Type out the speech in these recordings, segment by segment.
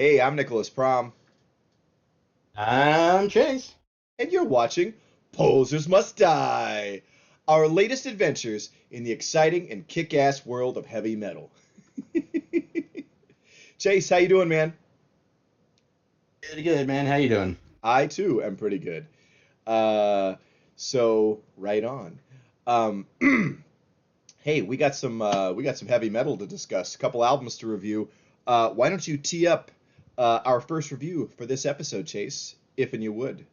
Hey, I'm Nicholas Prom, I'm Chase. and you're watching Posers Must Die, our latest adventures in the exciting and kick-ass world of heavy metal. Chase, how you doing, man? Pretty good, man. How you doing? I too am pretty good. Uh, so right on. Um, hey, we got some heavy metal to discuss, a couple albums to review. Why don't you tee up our first review for this episode, Chase, if and you would?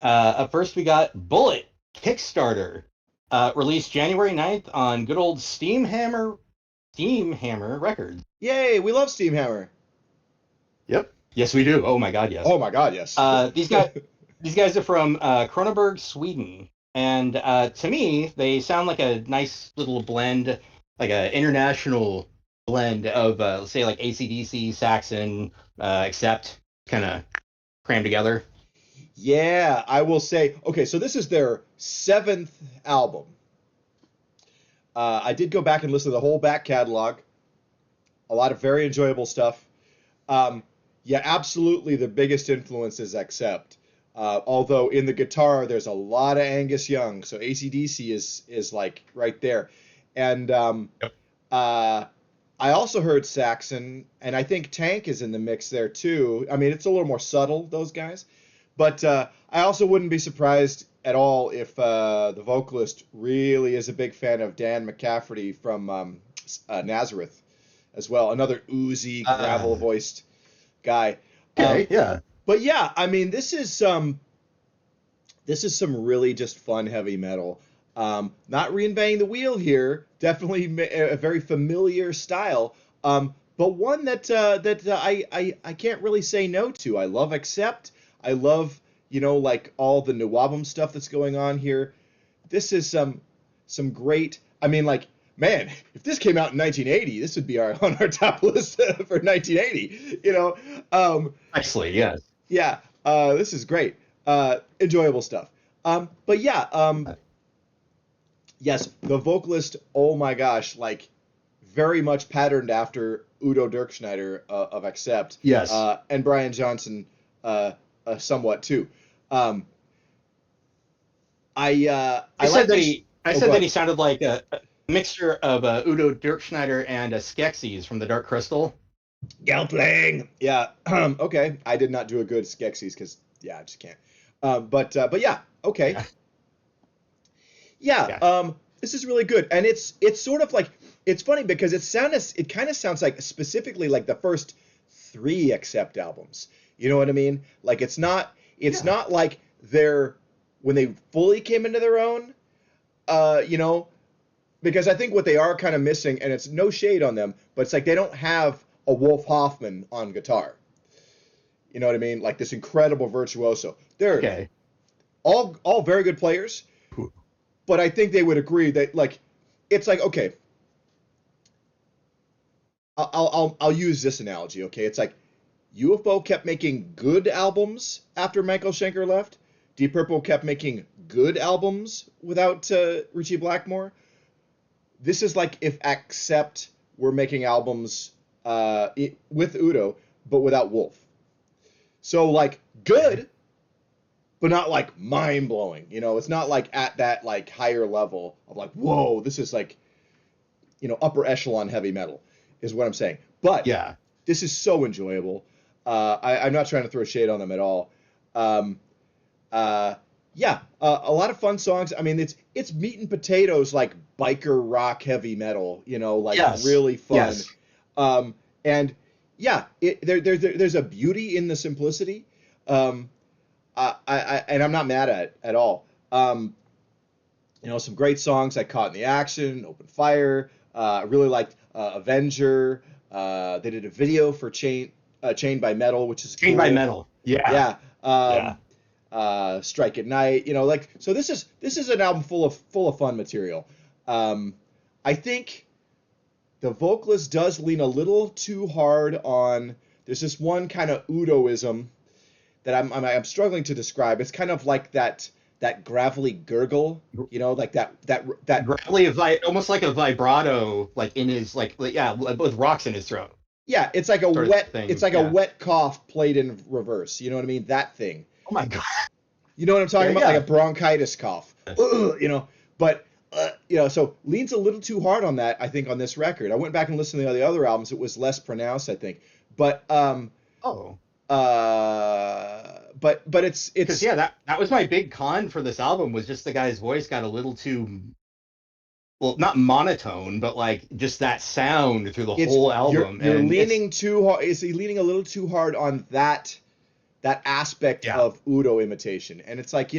Up first, we got Bullet Kickstarter, released January 9th on good old Steamhammer Records. Yay, we love Steamhammer. Yep. Yes, we do. Oh my God, yes. Oh my God, yes. These guys, these guys are from Kronoberg, Sweden, and to me, they sound like a nice little blend, like an international blend of, let's say, like AC/DC, Saxon, except kind of crammed together. Yeah, I will say. Okay, so this is their seventh album. I did go back and listen to the whole back catalog. A lot of very enjoyable stuff. Um, yeah, absolutely. The biggest influence is Accept. Although in the guitar, there's a lot of Angus Young, so AC/DC is like right there. And uh, I also heard Saxon, and I think Tank is in the mix there too. I mean, it's a little more subtle, those guys. But I also wouldn't be surprised at all if the vocalist really is a big fan of Dan McCafferty from Nazareth as well. Another oozy, gravel Uh, voiced guy. Um, okay, yeah. but yeah, I mean, this is some really just fun heavy metal. Not reinventing the wheel here. Definitely a very familiar style. But one that I can't really say no to. I love Accept. I love like all the Nuwabum stuff that's going on here. This is some great. I mean, like, man, if this came out in 1980, this would be our on our top list for 1980. Nicely, yes. Yeah, this is great. Enjoyable stuff. But yeah, yes, the vocalist, oh my gosh, like very much patterned after Udo Dirkschneider of Accept, Yes. and Brian Johnson somewhat too. Um, I I said like that this. he I Oh, said that good. he sounded like a mixture of Udo Dirkschneider and Skeksis from the Dark Crystal. Gelfling. Yeah. Okay. I did not do a good Skeksis because yeah, I just can't. But yeah. Okay. Yeah. Yeah, Yeah. this is really good, and it's sort of like it's funny because it kind of sounds like specifically like the first three Accept albums. You know what I mean? Like it's Yeah. not like they're when they fully came into their own. You know, because I think what they are kind of missing, and it's no shade on them, but it's like they don't have a Wolf Hoffman on guitar. You know what I mean? Like this incredible virtuoso. They're Okay. all very good players, but I think they would agree that like it's like okay, I'll use this analogy. Okay, it's like UFO kept making good albums after Michael Schenker left. Deep Purple kept making good albums without Richie Blackmore. This is like if Accept were making albums with Udo, but without Wolf. So like Okay. good, but not like mind blowing. You know, it's not like at that like higher level of like whoa, this is like upper echelon heavy metal is what I'm saying. But Yeah. this is so enjoyable. I'm not trying to throw shade on them at all. Um, uh, yeah, a lot of fun songs. I mean, it's meat and potatoes like biker rock heavy metal. Like Yes. really fun. Yes. And yeah, there's a beauty in the simplicity. Um, and I'm not mad at it at all. Some great songs like Caught in the Action, Open Fire. I really liked Avenger. They did a video for Chained by Metal, which is Chained by cool. Metal. Yeah. Yeah. Yeah. Strike at Night. Like so. This is an album full of fun material. Um, I think the vocalist does lean a little too hard on. There's this one kind of Udoism that I'm struggling to describe. It's kind of like that gravelly gurgle, like that. Gravelly, almost like a vibrato, like in his yeah, with rocks in his throat. Yeah, it's like a sort of wet, it's thing. like a Yeah. wet cough played in reverse. You know what I mean? That thing. Oh my god. You know what I'm talking Okay, about? Like a yeah. bronchitis cough. Ugh, you know, but so leans a little too hard on that. I think on this record. I went back and listened to the other albums. It was less pronounced, I think. But Oh. but it's Because yeah, that was my big con for this album was just the guy's voice got a little too, well, not monotone, but like just that sound through the it's whole you're album, you're and it's leaning too hard. Is he leaning a little too hard on that aspect yeah, of Udo imitation? And it's like,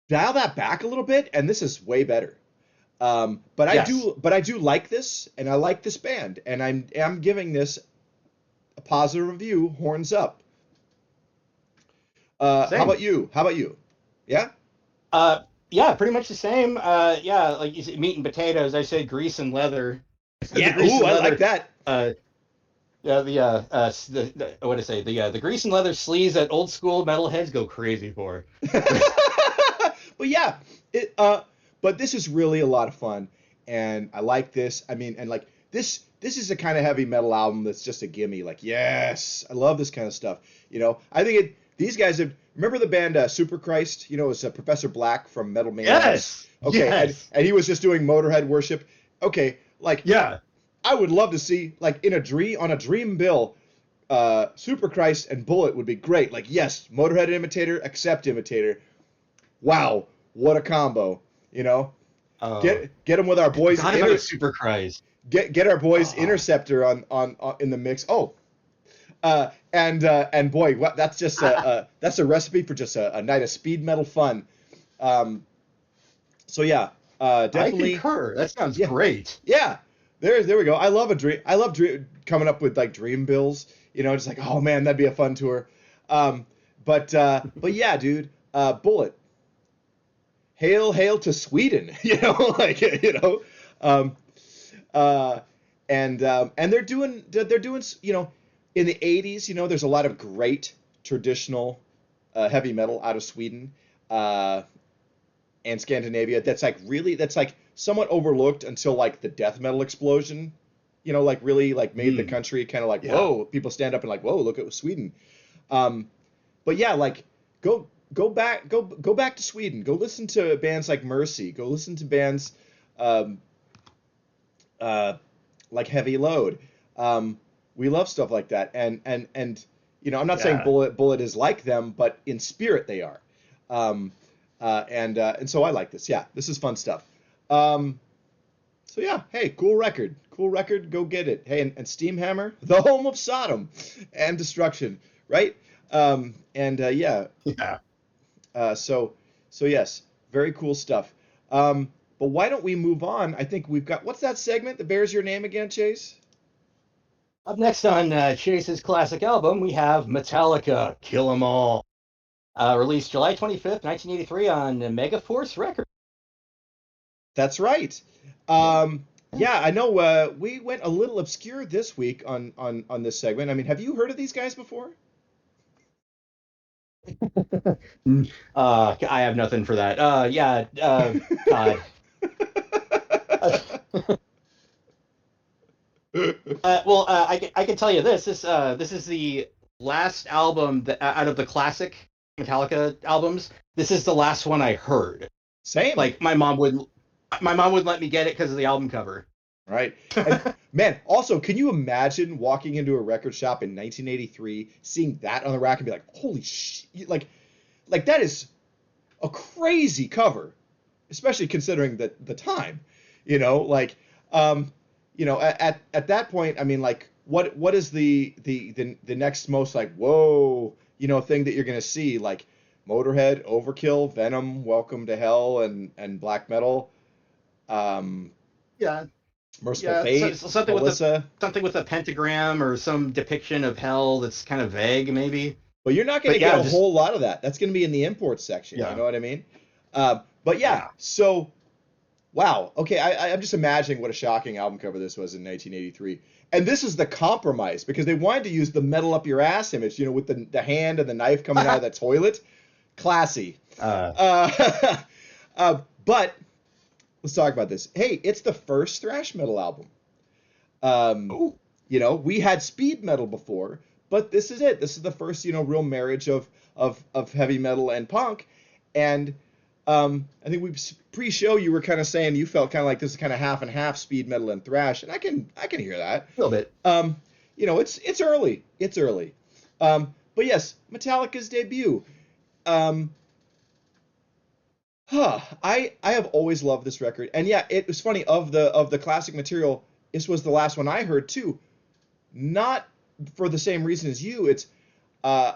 dial that back a little bit, and this is way better. yes, But I do like this, and I like this band, and I'm giving this a positive review, horns up. How same. about you? How about you? Yeah? Uh, yeah, pretty much the same. Yeah, like you said, meat and potatoes. I said grease and leather. The Yeah. grease Ooh, and I like leather. that. Uh, yeah, the what did I say? The grease and leather sleeves that old school metalheads go crazy for. But yeah, it but this is really a lot of fun, and I like this. I mean, and like this is a kind of heavy metal album that's just a gimme. Like, yes, I love this kind of stuff. I think these guys have remember the band Super Christ. It's Professor Black from Metal Maniacs. Yes, Okay, and yes, and he was just doing Motorhead worship. Okay, like yeah. I would love to see like in a dream on a dream bill. Super Christ and Bullet would be great. Like, yes, Motorhead imitator, accept imitator. Wow, what a combo! You know, Oh, get them with our I boys forgot about Super Christ. get our boys Oh, Interceptor on in the mix. Oh, and boy, what that's just that's a recipe for just a night of speed metal fun. Um, so yeah, I definitely, concur. That sounds yeah, great. yeah. There we go. I love a dream. I love coming up with like dream bills. Just like, oh man, that'd be a fun tour. Um, but yeah, dude, Bullet. Hail, hail to Sweden, like um, uh, and they're doing in the '80s, there's a lot of great traditional heavy metal out of Sweden uh, and Scandinavia that's like somewhat overlooked until like the death metal explosion, like really like made the Mm, country kind of like yeah. whoa, people stand up and like whoa, look at Sweden. Um, but yeah, like go back to Sweden. Go listen to bands like Mercy. Go listen to bands um, uh, like Heavy Load. We love stuff like that. I'm not saying Yeah. Bullet is like them, but in spirit they are. Um, and so I like this. Yeah, this is fun stuff. Um, so yeah, hey, cool record. Cool record. Go get it. Hey, and Steamhammer, the home of Sodom and destruction, right? Yeah, Yeah. so, so yes, very cool stuff. But why don't we move on? I think we've got what's that segment that bears your name again, Chase? Up next on Chase's classic album, we have Metallica, Kill 'Em All, released July 25th, 1983 on Megaforce Records. That's right. Yeah. Yeah, I know. We went a little obscure this week on this segment. I mean, have you heard of these guys before? I have nothing for that. Yeah. God. Well, I can tell you this. This is the last album that out of the classic Metallica albums. This is the last one I heard. Same. Like my mom wouldn't let me get it because of the album cover. Right. And man, also, can you imagine walking into a record shop in 1983, seeing that on the rack and be like, "Holy shit!" Like that is a crazy cover, especially considering the time. Like at that point, I mean, like what is the next most like whoa thing that you're gonna see like Motorhead, Overkill, Venom, Welcome to Hell, and black metal, um, Yeah, Merciful yeah. So, Fate, so Melissa. something with a pentagram or some depiction of hell that's kind of vague, maybe. But you're not going to But get yeah, a just whole lot of that. That's going to be in the import section. You yeah, know what I mean? But yeah, yeah. so wow. Okay, I'm just imagining what a shocking album cover this was in 1983. And this is the compromise because they wanted to use the metal up your ass image, with the hand and the knife coming out of the toilet. Classy. uh, Uh, but let's talk about this. Hey, it's the first thrash metal album. Um, Oh, we had speed metal before, but this is it. This is the first, real marriage of heavy metal and punk. And I think pre-show you were kind of saying you felt kind of like this is kind of half and half speed metal and thrash, and I can hear that. a little bit. It's early. It's early. But yes, Metallica's debut. Um, I have always loved this record, and yeah, it was funny of the classic material. This was the last one I heard too. Not for the same reason as you. It's uh,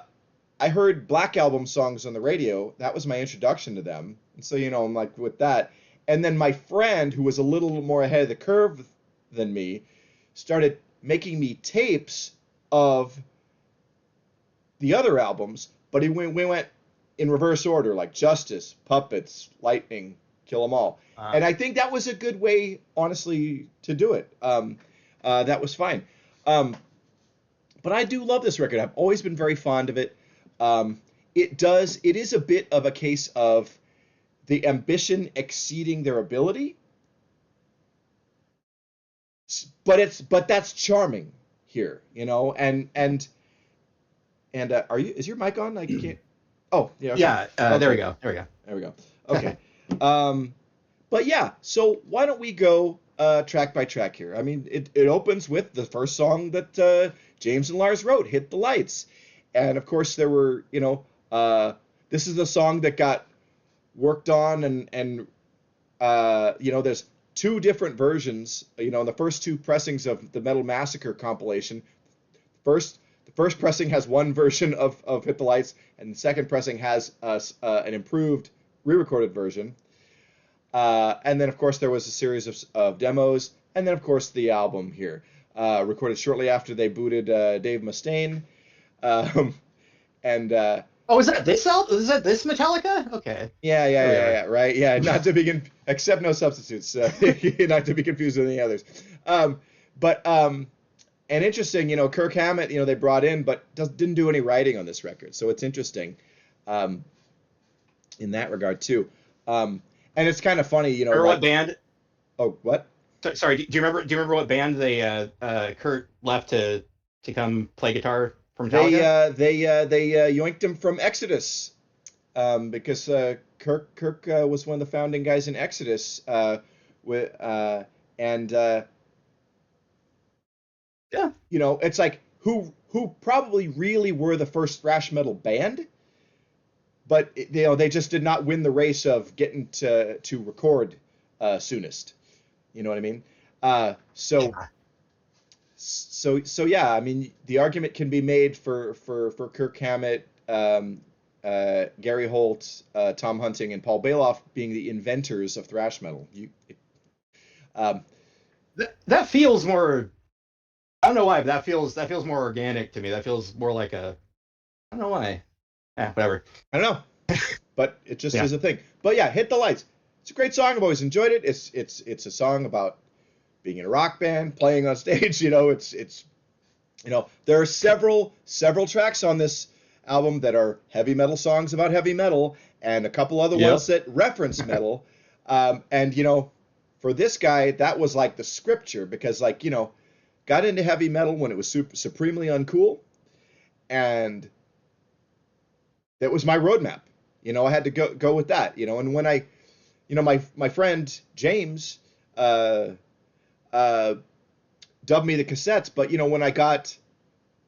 I heard Black Album songs on the radio. That was my introduction to them, and so I'm like with that. And then my friend, who was a little more ahead of the curve than me, started making me tapes of the other albums, but we went in reverse order, like Justice, Puppets, Lightning, Kill 'Em All. And I think that was a good way, honestly, to do it. That was fine. Um, but I do love this record. I've always been very fond of it. It is a bit of a case of the ambition exceeding their ability, but that's charming here, and is your mic on? I can't. Oh, yeah. Okay. Yeah, Okay. there we go. There we go. There we go. Okay. But yeah, so why don't we go track by track here? I mean, it opens with the first song that James and Lars wrote, "Hit the Lights," and of course there were, this is the song that got worked on, and there's two different versions. In the first two pressings of the Metal Massacre compilation, the first pressing has one version of "Hit the Lights," and the second pressing has an improved, re-recorded version. And then, of course, there was a series of demos, and then, of course, the album here, recorded shortly after they booted Dave Mustaine. Um, and Oh, is that this album? Is that this Metallica? Okay. yeah, right, yeah, not to be except no substitutes, not to be confused with any others. But and interesting, Kirk Hammett, they brought in, but didn't do any writing on this record, so it's interesting, in that regard too. And it's kind of funny, Remember what band? Oh, what? Sorry, do you remember? Do you remember what band they Kurt left to come play guitar for Metallica? They yoinked him from Exodus, because Kirk was one of the founding guys in Exodus, with and Yeah. it's like who probably really were the first thrash metal band, but they just did not win the race of getting to record soonest. You know what I mean? So Yeah. so yeah, I mean the argument can be made for Kirk Hammett, Gary Holt, Tom Hunting, and Paul Bailoff being the inventors of thrash metal. Um, That feels more. I don't know why, but that feels more organic to me. That feels more like a. I don't know why. Yeah, whatever. I don't know, but it just Yeah. is a thing. But yeah, Hit the Lights. It's a great song. I've always enjoyed it. It's a song about being in a rock band, playing on stage. It's there are several tracks on this album that are heavy metal songs about heavy metal, and a couple other Yep. ones that reference metal. And for this guy, that was like the scripture, because got into heavy metal when it was supremely uncool, and that was my roadmap. I had to go with that. And when I, my friend James, uh, dubbed me the cassettes, but when I got,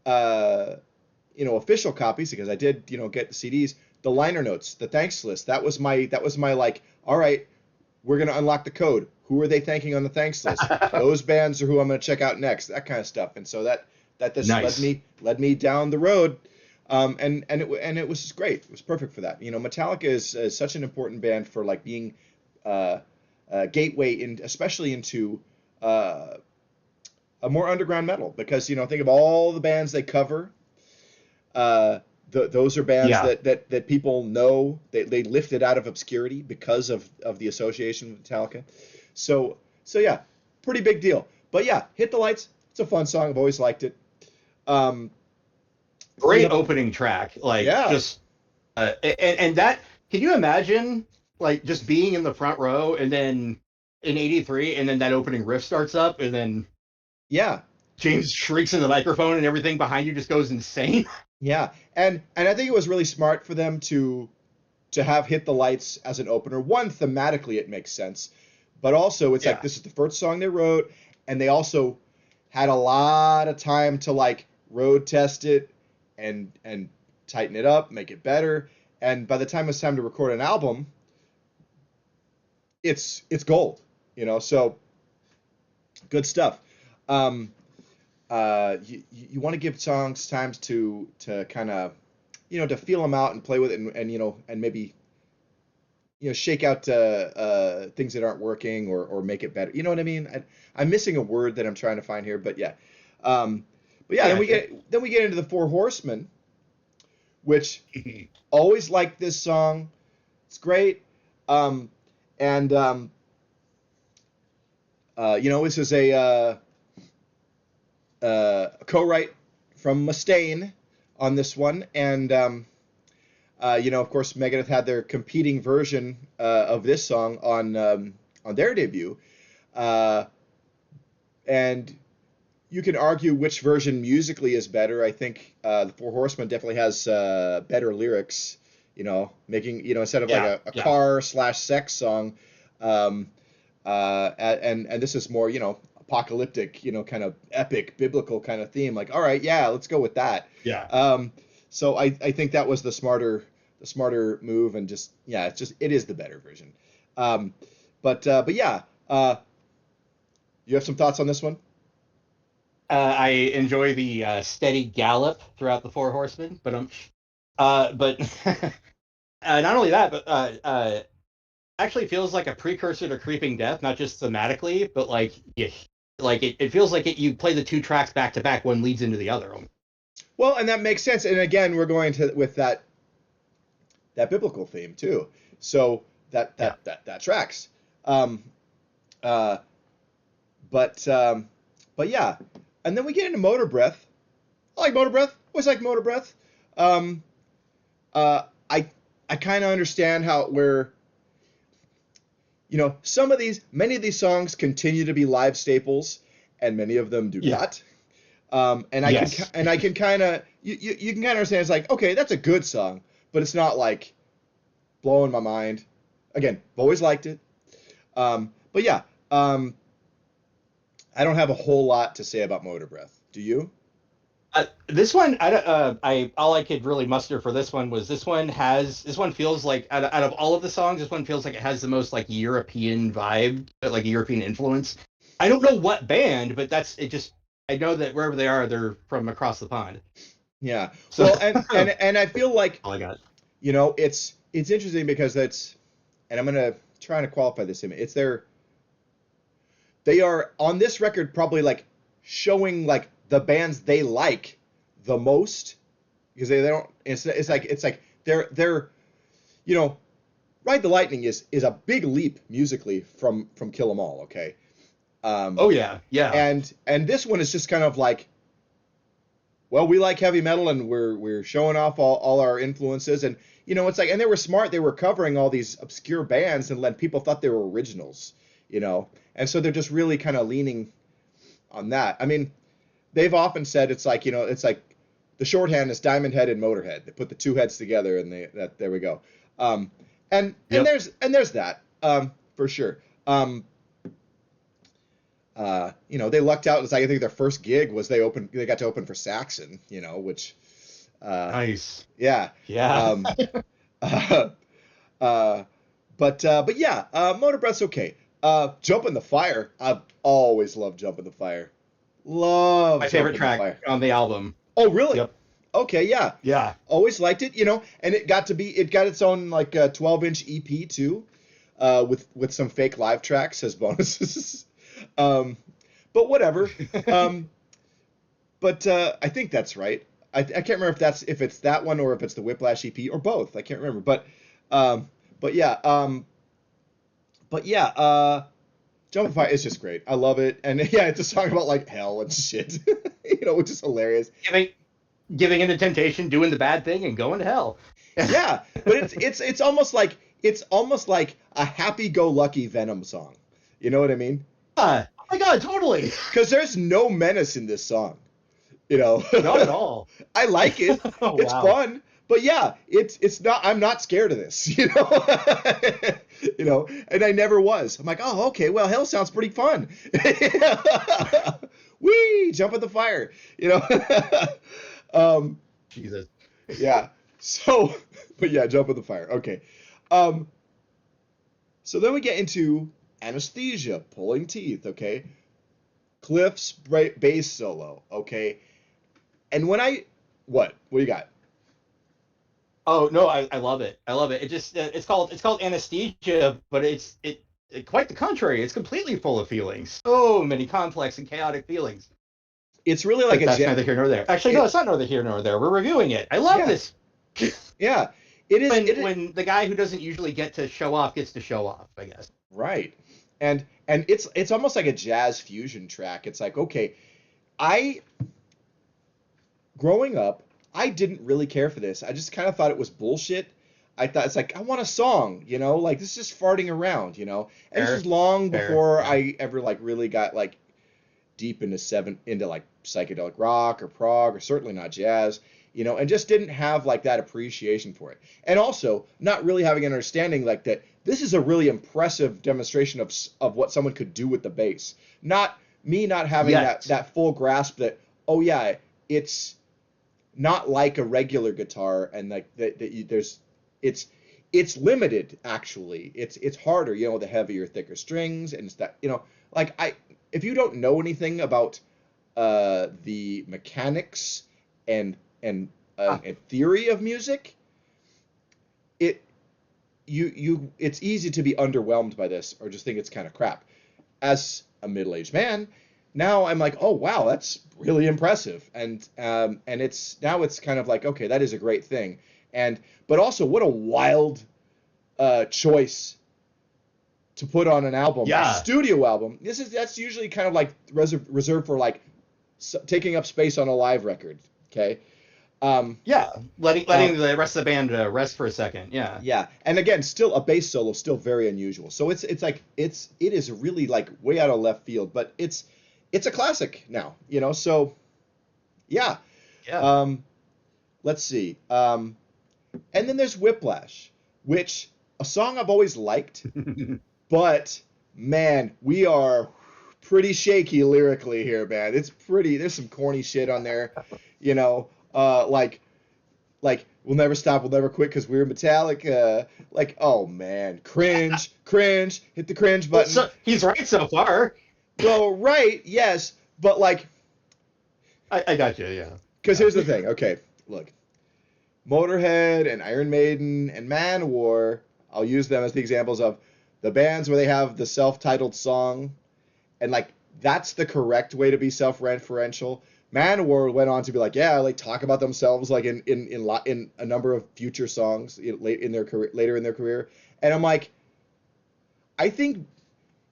official copies, because I did, get the CDs, the liner notes, the thanks list, that was my like, all right, we're gonna unlock the code. Who are they thanking on the thanks list? Those bands are who I'm gonna check out next. That kind of stuff. And so that just Nice. led me down the road. And it was just great. It was perfect for that. Metallica is such an important band for like being a gateway in, especially into a more underground metal, because think of all the bands they cover. Those are bands Yeah. that people know. They lifted out of obscurity because of the association with Metallica. So yeah, pretty big deal. But yeah, Hit the Lights. It's a fun song. I've always liked it. Um, Great opening track. Like yeah. just and that. Can you imagine like just being in the front row and then in '83 and then that opening riff starts up and then Yeah, James shrieks in the microphone and everything behind you just goes insane. yeah, and I think it was really smart for them to have Hit the Lights as an opener. One, thematically it makes sense, but also it's like Yeah. this is the first song they wrote, and they also had a lot of time to like road test it and tighten it up, make it better. And by the time it's time to record an album, it's gold, you know. So good stuff. Um, you want to give songs times to kind of to feel them out and play with it and and maybe shake out things that aren't working or make it better. You know what I mean? I'm missing a word that I'm trying to find here, but yeah. Um, but yeah, I then got you. we get into the Four Horsemen, which always liked this song. It's great. Um, and this is a co-write from Mustaine on this one, and of course, Megadeth had their competing version of this song on their debut, uh, and you can argue which version musically is better. I think the Four Horsemen definitely has better lyrics. Making instead of like Yeah, a yeah. car slash sex song, um, and this is more apocalyptic, kind of epic biblical kind of theme. Like, all right, yeah, let's go with that. Yeah. So I think that was the smarter move, and just yeah, it is the better version. Um, but yeah, you have some thoughts on this one? I enjoy the steady gallop throughout the Four Horsemen, but not only that, but actually feels like a precursor to Creeping Death, not just thematically, but it feels like you play the two tracks back to back, one leads into the other. Well, and that makes sense. And again, we're going to with that biblical theme too. So Yeah. that tracks. Um, uh, but yeah, and then we get into Motor Breath. I like Motor Breath. Always like Motor Breath. Um, I kind of understand how where many of these songs continue to be live staples, and many of them do Yeah. not. And Yes. I can kind of you can kind of understand. It's like, okay, that's a good song, but it's not like blowing my mind. Again, I've always liked it. But yeah, I don't have a whole lot to say about Motor Breath. Do you? This one, I all I could really muster for this one feels like out of all of the songs, this one feels like it has the most like European vibe, like a European influence. I don't know what band, but that's it. Just I know that wherever they are, they're from across the pond. Yeah. So Well, and I feel like all I got. it's interesting because and I'm gonna try to qualify this image. They are on this record probably like showing like the bands they like the most because they don't. It's like they're you know Ride the Lightning is a big leap musically from Kill 'Em All. Okay. Um, Oh yeah, yeah, and this one is just kind of like, well, we like heavy metal and we're showing off all our influences, and it's like, and they were smart, they were covering all these obscure bands and let people thought they were originals, and so they're just really kind of leaning on that. I mean, they've often said it's like the shorthand is Diamond Head and Motorhead. They put the two heads together, and there we go. um, and yep. there's that, for sure. They lucked out. It's like I think their first gig was they got to open for Saxon, which, uh, Nice. yeah. Yeah. Um, uh, uh, but yeah, Motor Breath's okay. Jump in the Fire. I've always loved Jump in the Fire. Love My Jump favorite in the track Fire. on the album. Oh, really? Yep. Okay, yeah. Yeah. Always liked it, and it got its own like 12-inch EP too, with some fake live tracks as bonuses. um, but whatever. Um, but I think that's right. I can't remember if it's that one or if it's the Whiplash EP or both. I can't remember. Um, but yeah. But yeah. Jump and Fire is just great. I love it, and yeah, it's a song about like hell and shit, which is hilarious. Giving giving into temptation, doing the bad thing, and going to hell. Yeah, but it's almost like a happy-go-lucky Venom song. You know what I mean? my god, totally. Because there's no menace in this song, you know. Not at all. I like it. Oh, It's wow. fun, but yeah, it's not. I'm not scared of this, you know. You know, and I never was. I'm like, oh, okay, well, hell sounds pretty fun. Whee, jump in the fire, you know. um, Jesus. yeah. So, but yeah, jump in the fire. Okay. Um, so then we get into anesthesia, pulling teeth. Okay. Cliff's bass solo. Okay. And when I, what do you got? Oh no, I love it. I love it. It just it's called anesthesia, but quite the contrary. It's completely full of feelings. So many complex and chaotic feelings. It's really like But a that's jam. neither here nor there. Actually, no, It, it's not neither here nor there. We're reviewing it. I love yeah, this. yeah. It is. When the guy who doesn't usually get to show off gets to show off, I guess. Right. And it's almost like a jazz fusion track. It's like, okay, I growing up, I didn't really care for this. I just kind of thought it was bullshit. I thought it's like I want a song, you know, like this is just farting around, you know. And this was Fair, long fair, before yeah. I ever like really got like deep into like psychedelic rock or prog or certainly not jazz, you know, and just didn't have like that appreciation for it. And also not really having an understanding like that this is a really impressive demonstration of what someone could do with the bass. Not having Yet. that full grasp that, oh yeah, it's not like a regular guitar and like there's it's it's limited actually. It's harder, you know, the heavier, thicker strings and it's that, you know, like I if you don't know anything about the mechanics and and theory of music, it it's easy to be underwhelmed by this or just think it's kind of crap. As a middle-aged man, now I'm like, oh wow, that's really impressive, and it's kind of like, okay, that is a great thing, and but also what a wild choice to put on an album, a Yeah. studio album. That's usually kind of like reserved for like taking up space on a live record. Okay. Um, Yeah. uh, Letting the rest of the band rest for a second. Yeah. yeah, and again, still a bass solo, still very unusual. So it's like it is really like way out of left field, but it's a classic now, you know. So yeah. Yeah. Um, let's see. And then there's Whiplash, which a song I've always liked, but man, we are pretty shaky lyrically here, man. It's pretty. There's some corny shit on there, you know. Like we'll never stop, we'll never quit because we're Metallica. Like, oh man, cringe, cringe. Hit the cringe Well, button. so he's right so far. Well, right, yes, but like, I got you. Yeah. because Yeah. here's the thing. Okay, look, Motorhead and Iron Maiden and Manowar. I'll use them as the examples of the bands where they have the self-titled song, and like that's the correct way to be self-referential. Manowar went on to be like, yeah, like talk about themselves like in a number of future songs late in their career, later in their career, and I'm like, I think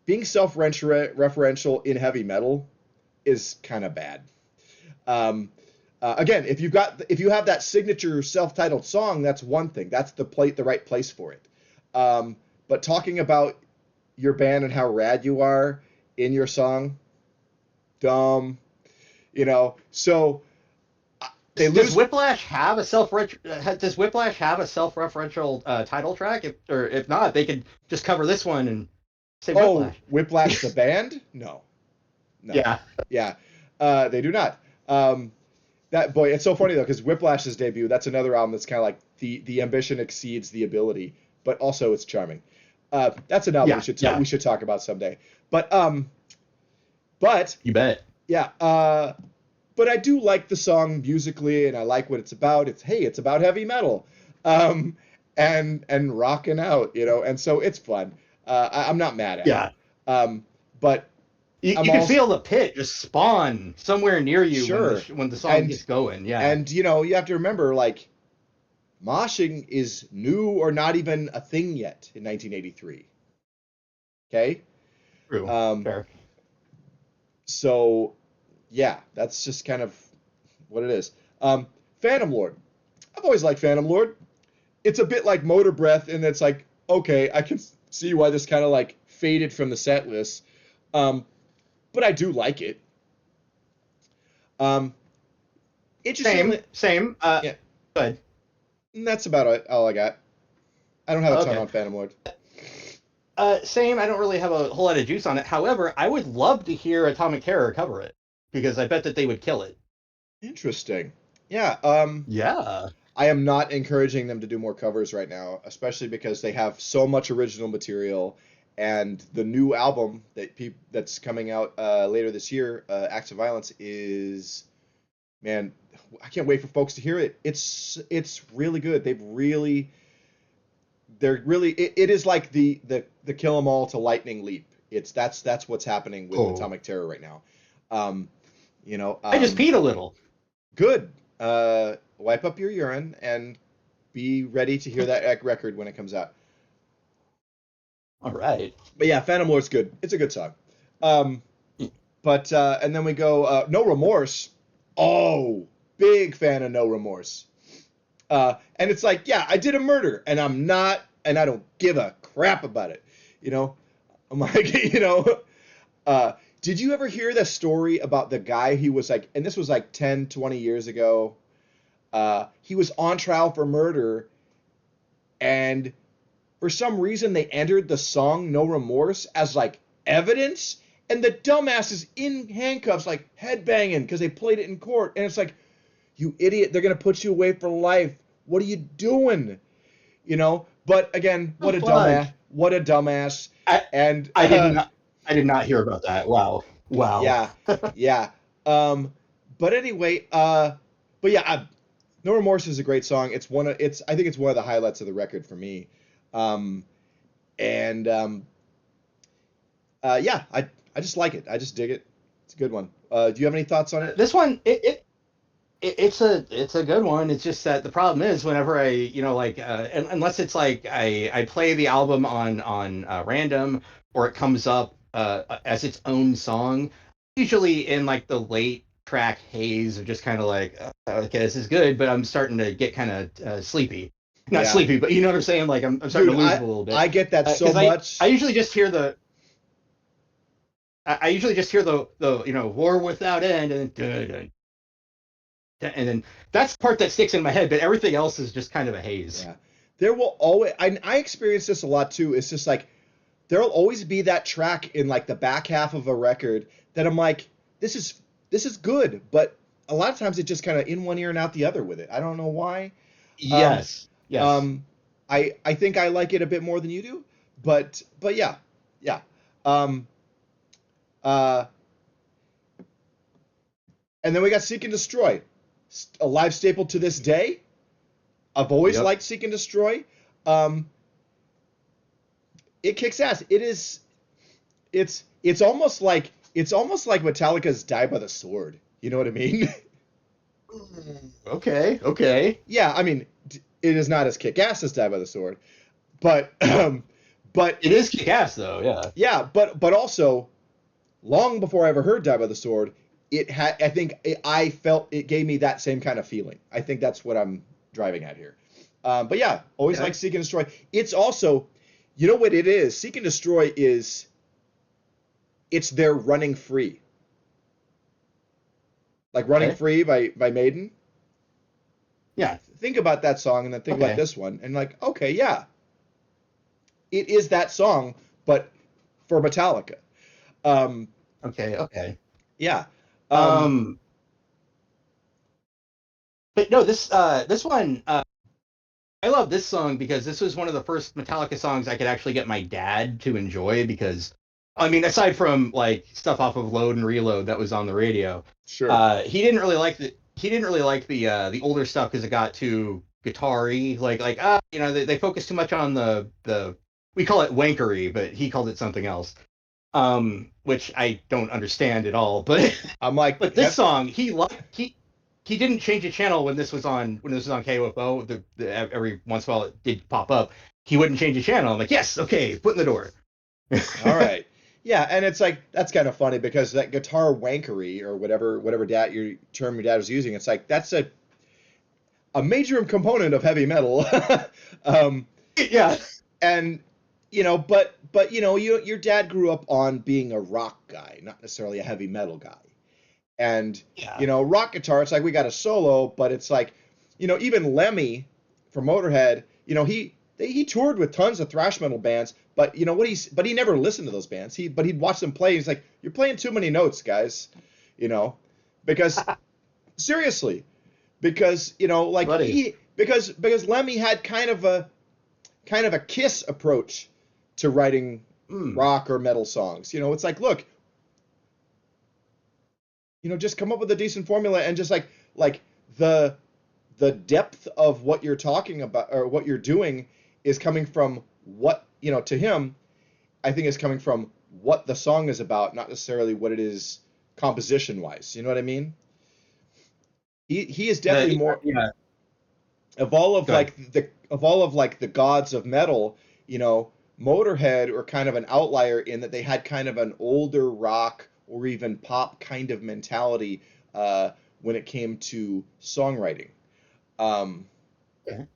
being self-referential in heavy metal is kind of bad. Um, again, if you have that signature self-titled song, that's one thing. That's the right place for it. But talking about your band and how rad you are in your song, dumb, you know. So they Does lose. Whiplash have a self-referential title track? Or if not, they could just cover this one and say Oh, Whiplash. Whiplash the band? No, no, Yeah. yeah, they do not. That boy, it's so funny though because Whiplash's debut. That's another album that's kind of like the ambition exceeds the ability, but also it's charming. That's an album Yeah. Yeah. we should talk about someday. But You bet. yeah, but I do like the song musically, and I like what it's about. It's about heavy metal, um, and rocking out, you know, and so it's fun. I'm not mad at it, Yeah. but You I'm can also feel the pit just spawn somewhere near you sure, when the song and gets going. Yeah. and you know you have to remember like moshing is new or not even a thing yet in 1983. Okay, True. um, Fair. so yeah, that's just kind of what it is. Phantom Lord. I've always liked Phantom Lord. It's a bit like Motor Breath, and it's like, okay, I can see why this kind of like faded from the set list. Um, but I do like it. Um, Same, interestingly, same. yeah, Good. and that's about all I got. I don't have a ton Okay. on Phantom Lord. Same. I don't really have a whole lot of juice on it. However, I would love to hear Atomic Terror cover it because I bet that they would kill it. Interesting. Yeah. Yeah. I am not encouraging them to do more covers right now, especially because they have so much original material, and the new album that's coming out later this year, Acts of Violence, is, man, I can't wait for folks to hear it. It's really good. They're really it is like the Kill 'Em All to Lightning Leap. That's what's happening with Oh. Atomic Terror right now. Um, I just peed a little. good. Wipe up your urine and be ready to hear that record when it comes out. All right. But yeah, Phantom Lord's good. It's a good song. Um, but and then we go No Remorse. Oh, big fan of No Remorse. And it's like, yeah, I did a murder, and I don't give a crap about it. You know, I'm like, did you ever hear the story about the guy who was like, and this was like 10, 20 years ago? He was on trial for murder, and for some reason they entered the song No Remorse as like evidence, and the dumbass is in handcuffs, like headbanging because they played it in court, and it's like, you idiot, they're gonna put you away for life. What are you doing? But again, Oh, fuck. what a dumbass. I And I did not I did not hear about that. Wow. Wow. yeah, yeah. But anyway, but yeah, No Remorse is a great song. I think it's one of the highlights of the record for me. Um, and yeah, I just like it. I just dig it. It's a good one. Do you have any thoughts on it? This one it's a good one. It's just that the problem is whenever I like unless it's like I play the album on random or it comes up as its own song, usually in like the late track haze of just kind of like okay, this is good, but I'm starting to get kind of sleepy. Not Yeah, sleepy, but you know what I'm saying. Like I'm starting dude, to lose it a little bit I get that so because I much. usually just hear I usually just hear the war without end and then that's the part that sticks in my head, but everything else is just kind of a haze. Yeah, there will always. I experience this a lot too. It's just like there'll always be that track in like the back half of a record that I'm like, this is good, but a lot of times it just kind of in one ear and out the other with it. I don't know why. Um, Yes, yes. um, I think I like it a bit more than you do, but yeah, yeah. Um, uh, and then we got Seek and Destroy, a live staple to this day. I've always Yep. liked Seek and Destroy. Um, it kicks ass. It's almost like Metallica's Die by the Sword. You know what I mean? Okay, okay. Yeah, I mean, it is not as kick ass as Die by the Sword, but but It is kick ass though, yeah. yeah, but also long before I ever heard Die by the Sword, it had. I felt it gave me that same kind of feeling. I think that's what I'm driving at here. But yeah, always Okay. like Seek and Destroy. It's also, you know what it is? Seek and Destroy it's their Running Free. Like Running Okay. Free by Maiden. Yeah. Think about that song and then think about Okay. this one and like, okay, yeah, it is that song, but for Metallica. Um, Okay. Okay. yeah. Um, Um but no, this one I love this song because this was one of the first Metallica songs I could actually get my dad to enjoy because I mean aside from like stuff off of Load and Reload that was on the radio, sure. he didn't really like the older stuff because it got too guitar-y like they focus too much on the we call it wankery but he called it something else which I don't understand at all but I'm like, but this song he didn't change the channel when this was on KOFO. Every once in a while it did pop up. He wouldn't change the channel. I'm like, yes, okay, foot in the door. all right. Yeah, and it's like that's kind of funny because that guitar wankery or whatever your dad was using, it's like that's a major component of heavy metal. um, Yeah. and but your dad grew up on being a rock guy, not necessarily a heavy metal guy. And Yeah. rock guitar, it's like we got a solo, but it's like, even Lemmy from Motorhead, he toured with tons of thrash metal bands, but but he never listened to those bands. He'd watch them play. He's like, you're playing too many notes, guys, because seriously, because like Buddy. because Lemmy had kind of a Kiss approach to writing Mm. rock or metal songs. It's like, look, just come up with a decent formula and just like the depth of what you're talking about or what you're doing is coming from what, to him, I think is coming from what the song is about, not necessarily what it is composition wise. You know what I mean? He is definitely more Yeah. of all of Go ahead. the gods of metal, Motorhead were kind of an outlier in that they had kind of an older rock or even pop kind of mentality when it came to songwriting. Um, Okay.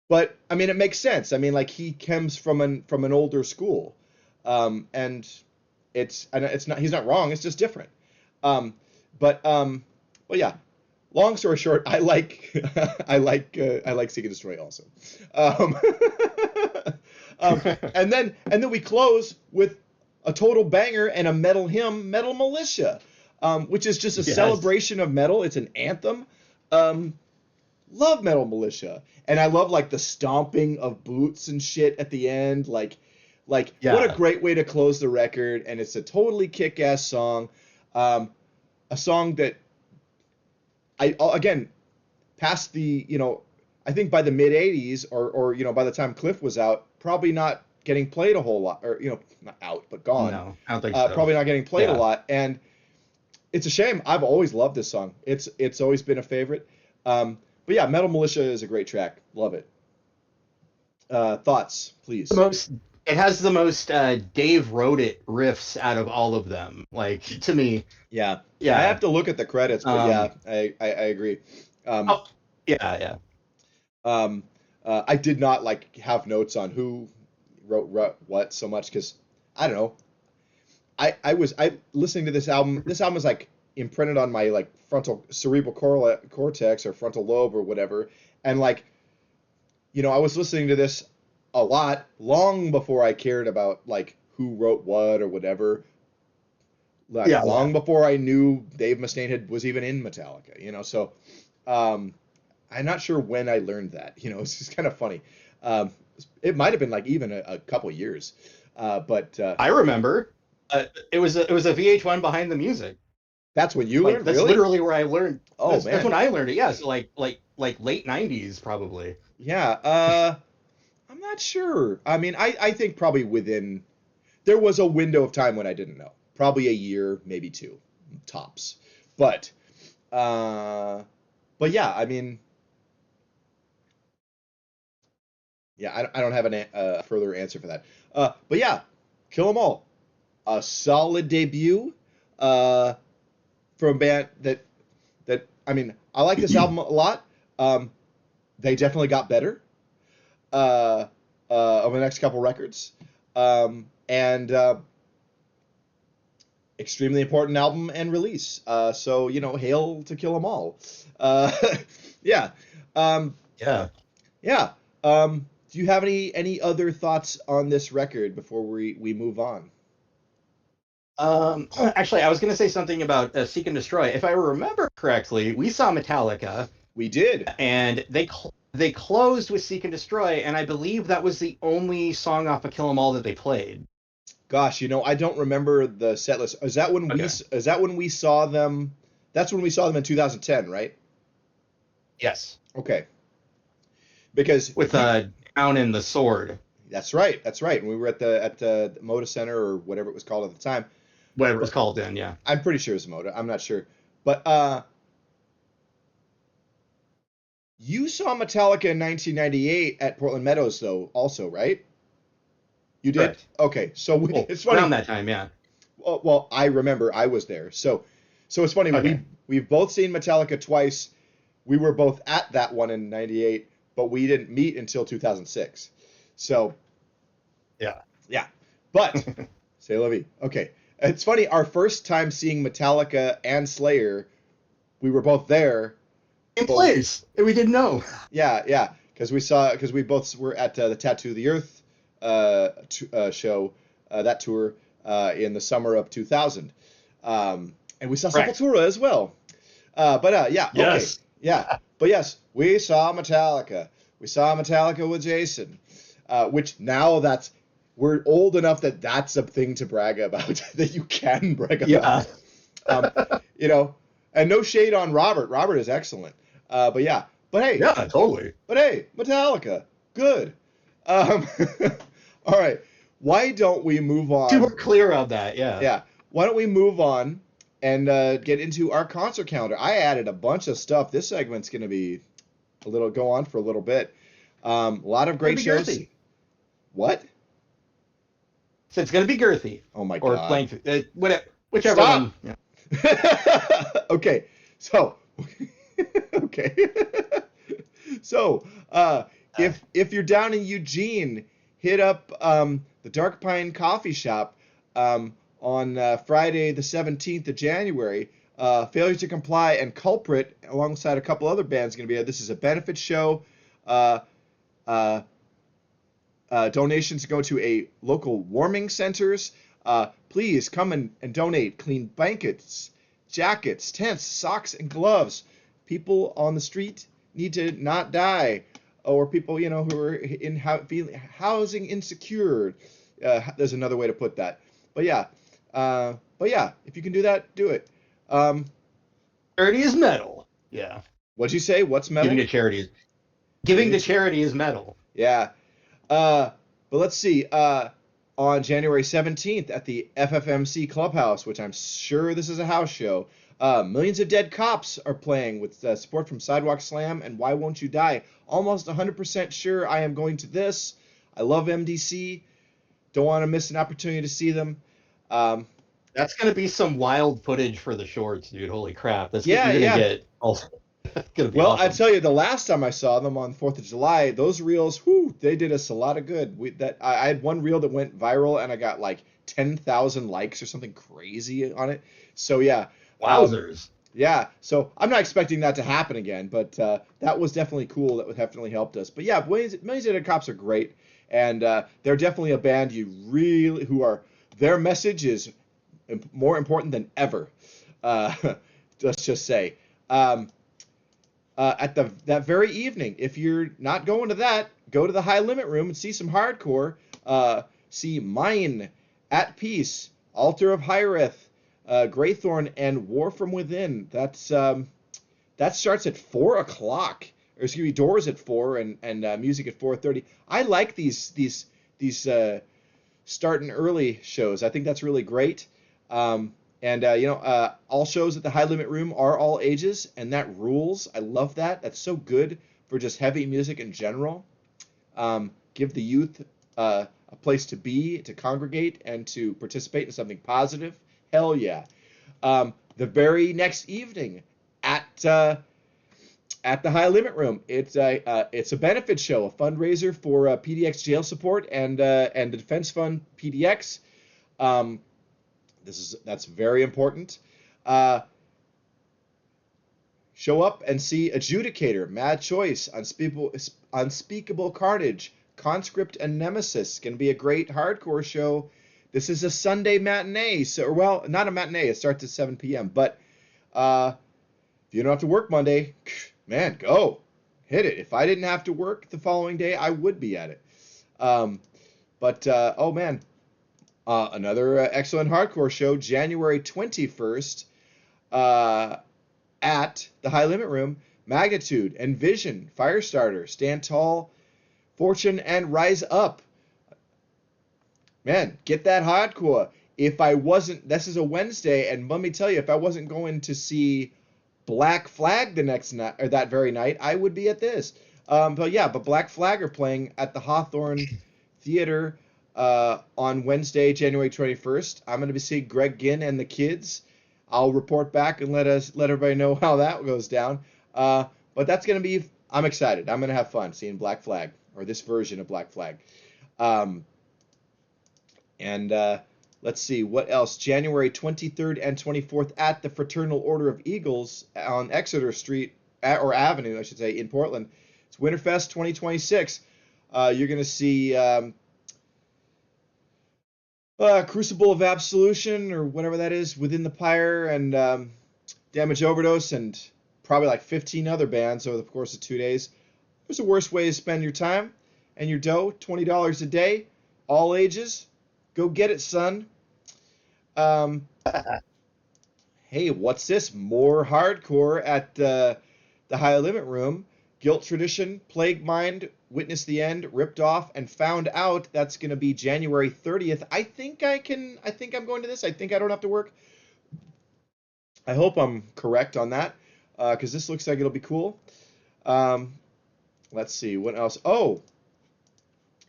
but I mean, it makes sense. I mean, like he comes from an older school, and it's not, he's not wrong. It's just different. Um, but yeah. Long story short, I like I like Seek and Destroy also. Um, and then we close with a total banger and a metal hymn, Metal Militia, which is just a Yes. celebration of metal. It's an anthem. Um, love Metal Militia, and I love like the stomping of boots and shit at the end. Like what a Yeah. great way to close the record, and it's a totally kick-ass song. Um, a song that again past I think by the mid 80s or by the time Cliff was out, probably not getting played a whole lot, or not out but gone. No, I don't think so. Probably not getting played a Yeah. lot, and it's a shame. I've always loved this song. It's always been a favorite. But yeah, Metal Militia is a great track. Love it. Thoughts, The please. most it has the most Dave wrote it riffs out of all of them. Like to me, Yeah, I yeah. have to look at the credits, but Um, yeah, I agree. Um, oh, yeah, yeah. um, I did not like have notes on who wrote what so much because I don't know. I listening to this album. This album is like imprinted on my like frontal cerebral cortex or frontal lobe or whatever, and like I was listening to this a lot long before I cared about like who wrote what or whatever. Like Yeah, long yeah. before I knew Dave Mustaine was even in Metallica. So um, I'm not sure when I learned that. It's just kind of funny. Um, it might have been like even a couple years, but I remember. It was a VH1 behind the music. that's when you Like learned, that's really? literally where I learned. Oh That's man, when I learned it. Yeah, so like late '90s probably. yeah. I'm not sure. I mean, I think probably within there was a window of time when I didn't know. Probably a year, maybe two, tops. But uh, but yeah, I mean, yeah, I don't have a further answer for that. But yeah, Kill 'Em All, a solid debut uh, from a band that I mean, I like this album a lot. Um, they definitely got better uh, over the next couple records, and extremely important album and release. So hail to Kill 'Em All. Uh, yeah, um, Yeah. yeah. Do you have any other thoughts on this record before we move on? Actually, I was gonna say something about Seek and Destroy. If I remember correctly, we saw Metallica, We did. and they closed with Seek and Destroy, and I believe that was the only song off of Kill 'Em All that they played. Gosh, I don't remember the set list. Okay. Is that when we saw them? That's when we saw them in 2010, right? Yes. Okay. Because With Down in the Sword, that's right. That's right. And we were at the Moda Center or whatever it was called at the time. whatever it was But called then. Yeah. I'm pretty sure it's Moda. I'm not sure. But you saw Metallica in 1998 at Portland Meadows, though, also, right? You did? Correct. Okay. So Well, it's around funny. that time, yeah. Well, I remember I was there. So it's funny. Okay. We've both seen Metallica twice. We were both at that one in '98, but we didn't meet until 2006. So Yeah. Yeah, but say la vie. Okay, it's funny. Our first time seeing Metallica and Slayer, we were both there. In But place, and we didn't know. yeah, because we both were at the Tattoo of the Earth show, that tour in the summer of 2000, and we saw Correct. Sepultura as well. Yeah, okay, Yes. yeah, but yes, we saw Metallica. We saw Metallica with Jason, which now we're old enough that that's a thing to brag about, that you can brag Yeah. about. Um, you know, and no shade on Robert. Robert is excellent. But yeah, Yeah, totally. Metallica, good. Um, all right, why don't we move Super on? clear on that. Yeah. Yeah, why don't we move on and get into our concert calendar? I added a bunch of stuff. This segment's going to be go on for a little bit. A lot of Gonna great be shows. girthy. What? So it's gonna be girthy Oh my or God! blank, whatever, whichever one. Stop. Yeah. Okay, so okay. So, if you're down in Eugene, hit up the Dark Pine Coffee Shop on Friday the 17th of January. Failure to Comply and Culprit, alongside a couple other bands, going to be there. This is a benefit show. Uh, uh, Donations go to a local warming centers. Please come and donate. Clean blankets, jackets, tents, socks, and gloves. People on the street need to not die, or people who are feeling housing insecure. There's another way to put that. But yeah, if you can do that, do it. Charity is metal. Yeah. What'd you say? What's metal? Giving to charity is metal. Yeah. But let's see. On January 17th at the FFMC Clubhouse, which I'm sure this is a house show, Millions of Dead Cops are playing with support from Sidewalk Slam and Why Won't You Die. Almost 100% sure I am going to this. I love MDC. Don't want to miss an opportunity to see them. That's gonna be some wild footage for the shorts, dude. Holy crap! Yeah, You're gonna yeah. get all. Gonna be Well, I awesome. tell you, the last time I saw them on 4th of July, those reels, whew, they did us a lot of good. I had one reel that went viral, and I got like 10,000 likes or something crazy on it. So yeah, Wowzers. yeah. So I'm not expecting that to happen again, but that was definitely cool. That definitely helped us. But yeah, Millions of Dead Cops are great, and they're definitely a band their message is more important than ever. Uh, let's just say. At that very evening. If you're not going to that, go to the High Limit Room and see some hardcore. See Mine, At Peace, Altar of Hyreth, Greythorn, and War from Within. That starts at 4 o'clock. Or excuse me, doors at 4 and music at 4:30. I like these starting early shows. I think that's really great. All shows at the High Limit Room are all ages, and that rules. I love that. That's so good for just heavy music in general. Give the youth a place to be, to congregate, and to participate in something positive. Hell yeah. The very next evening at the High Limit Room, it's a benefit show, a fundraiser for PDX jail support and the Defense Fund PDX. That's very important. Show up and see Adjudicator, Mad Choice, Unspeakable Carnage, Conscript, and Nemesis. Going to be a great hardcore show. This is a Sunday matinee, not a matinee. It starts at 7 p.m. But if you don't have to work Monday, man, go hit it. If I didn't have to work the following day, I would be at it. Oh man. Another excellent hardcore show, January 21st, at the High Limit Room. Magnitude, Envision, Firestarter, Stand Tall, Fortune, and Rise Up. Man, get that hardcore. This is a Wednesday, and let me tell you, if I wasn't going to see Black Flag the next night, or that very night, I would be at this. But Black Flag are playing at the Hawthorne Theater on Wednesday, January 21st. I'm going to be seeing Greg Ginn and the kids. I'll report back and let everybody know how that goes down. But that's going to be, I'm excited. I'm going to have fun seeing Black Flag, or this version of Black Flag. And let's see, what else? January 23rd and 24th at the Fraternal Order of Eagles on Exeter Street, or Avenue, I should say, in Portland. It's Winterfest 2026. You're going to see Crucible of Absolution, or whatever that is, Within the Pyre, and Damage Overdose, and probably like 15 other bands over the course of 2 days. There's a worse way to spend your time and your dough. $20 a day, all ages. Go get it, son. Hey, what's this? More hardcore at the High Limit Room. Guilt Tradition, Plague Mind, Witness the End, Ripped Off, and Found Out. That's going to be January 30th. I think I'm going to this. I think I don't have to work. I hope I'm correct on that, because this looks like it'll be cool. Let's see, what else? Oh,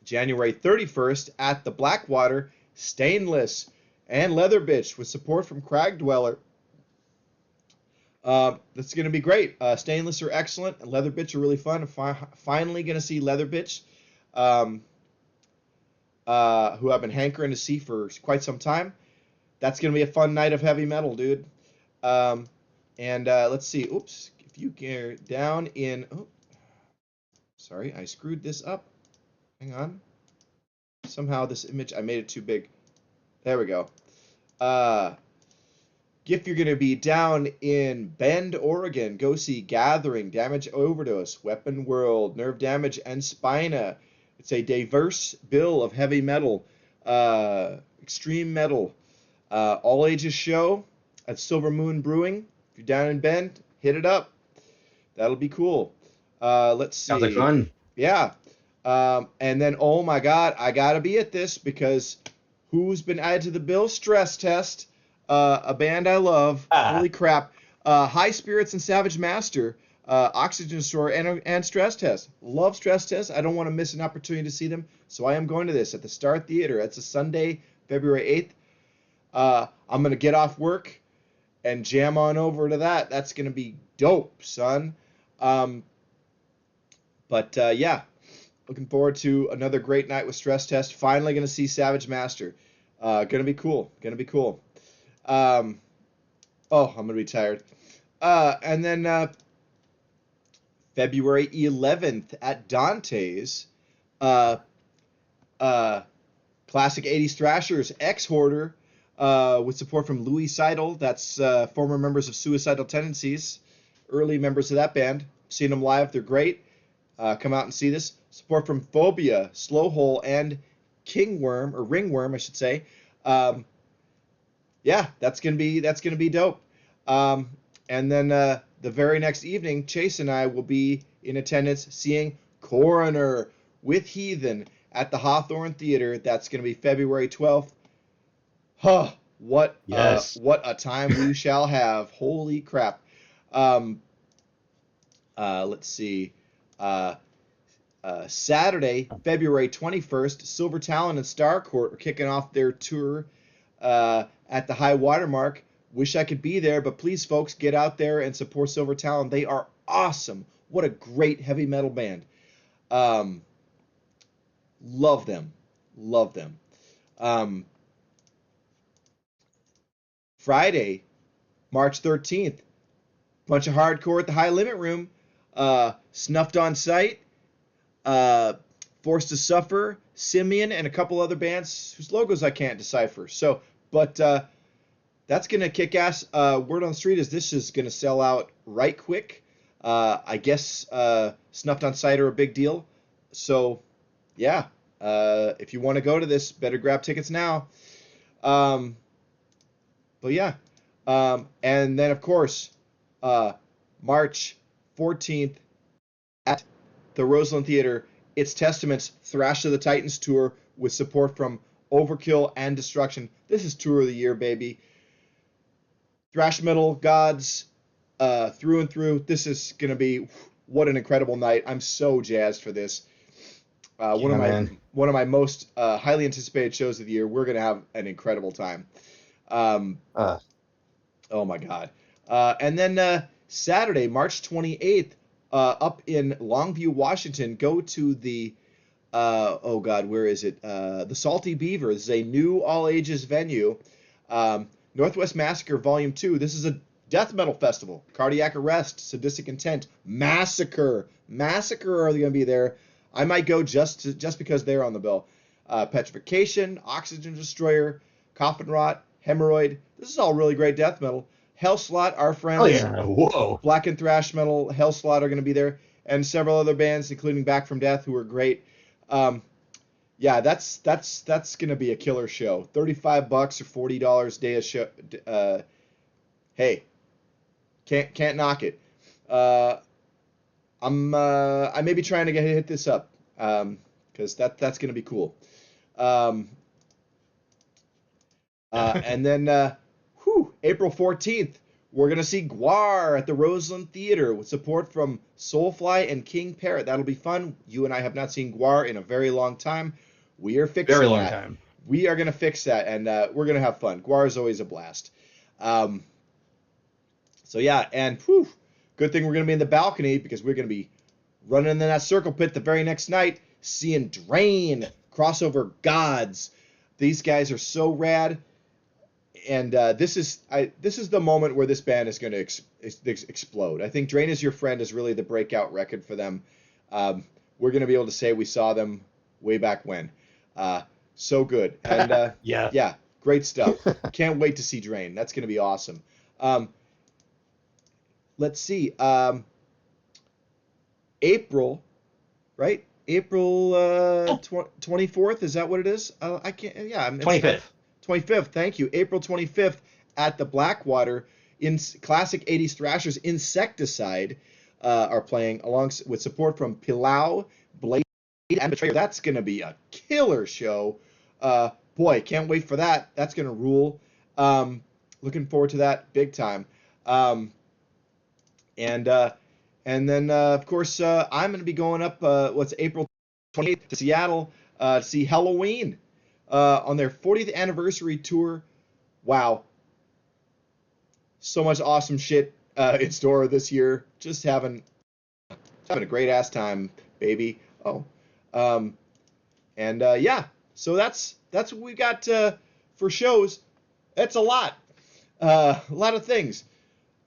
January 31st at the Blackwater, Stainless and Leather Bitch with support from Crag Dweller. That's going to be great. Stainless are excellent, and Leather Bitch are really fun. I'm finally going to see Leather Bitch, who I've been hankering to see for quite some time. That's going to be a fun night of heavy metal, dude. And let's see. Oops. If you get down in... Oh, sorry, I screwed this up. Hang on. Somehow this image, I made it too big. There we go. If you're going to be down in Bend, Oregon, go see Gathering, Damage Overdose, Weapon World, Nerve Damage, and Spina. It's a diverse bill of heavy metal, extreme metal, all ages show at Silver Moon Brewing. If you're down in Bend, hit it up. That'll be cool. Let's see. Sounds like fun. Yeah. And then, oh my God, I got to be at this because who's been added to the bill? Stress Test. A band I love. Holy crap. High Spirits and Savage Master, Oxygen Store, and Stress Test. Love Stress Test. I don't want to miss an opportunity to see them, so I am going to this at the Star Theater. It's a Sunday, February 8th. I'm going to get off work and jam on over to that. That's going to be dope, son. Yeah, looking forward to another great night with Stress Test. Finally going to see Savage Master. Gonna be cool. I'm gonna be tired. And then February 11th at Dante's, classic 80s thrashers, Ex-Hoarder, with support from Louis Seidel. That's former members of Suicidal Tendencies, early members of that band. Seen them live, they're great. Come out and see this. Support from Phobia, Slowhole, and Kingworm, or Ringworm, I should say. Yeah, that's gonna be dope. And then the very next evening, Chase and I will be in attendance seeing Coroner with Heathen at the Hawthorne Theater. That's gonna be February 12th. Huh, what a time we shall have. Holy crap. Let's see. Saturday, February 21st, Silver Talon and Starcourt are kicking off their tour at the High Watermark. Wish I could be there, but please, folks, get out there and support Silver Talon. They are awesome. What a great heavy metal band. Love them. Friday, March 13th, bunch of hardcore at the High Limit Room. Snuffed on Sight, Forced to Suffer, Simeon, and a couple other bands whose logos I can't decipher. But that's going to kick ass. Word on the street is this is going to sell out right quick. I guess Snuffed on Sight are a big deal. So, yeah, if you want to go to this, better grab tickets now. But yeah. And then, of course, March 14th at the Roseland Theater, it's Testament's Thrash of the Titans tour with support from Overkill and Destruction. This is tour of the year, baby. Thrash metal gods through and through. This is going to be what an incredible night. I'm so jazzed for this. One of my most highly anticipated shows of the year. We're going to have an incredible time. Oh my God. And then Saturday, March 28th, up in Longview, Washington, go to the oh God, where is it? The Salty Beaver. This is a new all ages venue. Northwest Massacre Volume 2. This is a death metal festival. Cardiac Arrest, Sadistic Intent, Massacre. Massacre are going to be there. I might go just because they're on the bill. Petrification, Oxygen Destroyer, Coffin Rot, Hemorrhoid. This is all really great death metal. Hellslot, our friends. Oh yeah! Whoa! Black and Thrash Metal, Hellslot are going to be there, and several other bands, including Back from Death, who are great. Yeah, that's going to be a killer show. $35 or $40 day of show. Hey, can't knock it. I may be trying to hit this up because that's going to be cool. And then April 14th, we're going to see Gwar at the Roseland Theater with support from Soulfly and King Parrot. That'll be fun. You and I have not seen Gwar in a very long time. We are fixing Very long that. time. We are going to fix that, and we're going to have fun. Gwar is always a blast. So yeah, and good thing we're going to be in the balcony because we're going to be running in that circle pit the very next night, seeing Drain, Crossover Gods. These guys are so rad. And this is the moment where this band is going to explode. I think Drain Is Your Friend is really the breakout record for them. We're going to be able to say we saw them way back when. So good. And yeah, great stuff. Can't wait to see Drain. That's going to be awesome. Let's see. April, right? April 24th. Is that what it is? I can't. Yeah, 25th. 25th, thank you. April 25th at the Blackwater in classic 80s thrashers Insecticide are playing along with support from Pilau, Blade, and Betrayer. That's going to be a killer show. Boy, can't wait for that. That's going to rule. Looking forward to that big time. And then of course I'm going to be going up April 28th to Seattle to see Helloween. On their 40th anniversary tour. Wow. So much awesome shit in store this year. Just having a great ass time, baby. Oh. Yeah. So that's what we got for shows. That's a lot. A lot of things.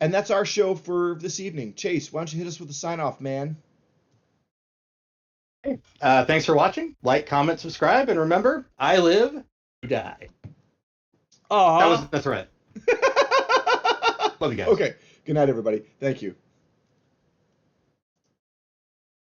And that's our show for this evening. Chase, why don't you hit us with a sign off, man? Thanks for watching. Like, comment, subscribe, and remember, I live, you die. Aww. That's right. Love you guys. Okay. Good night, everybody. Thank you.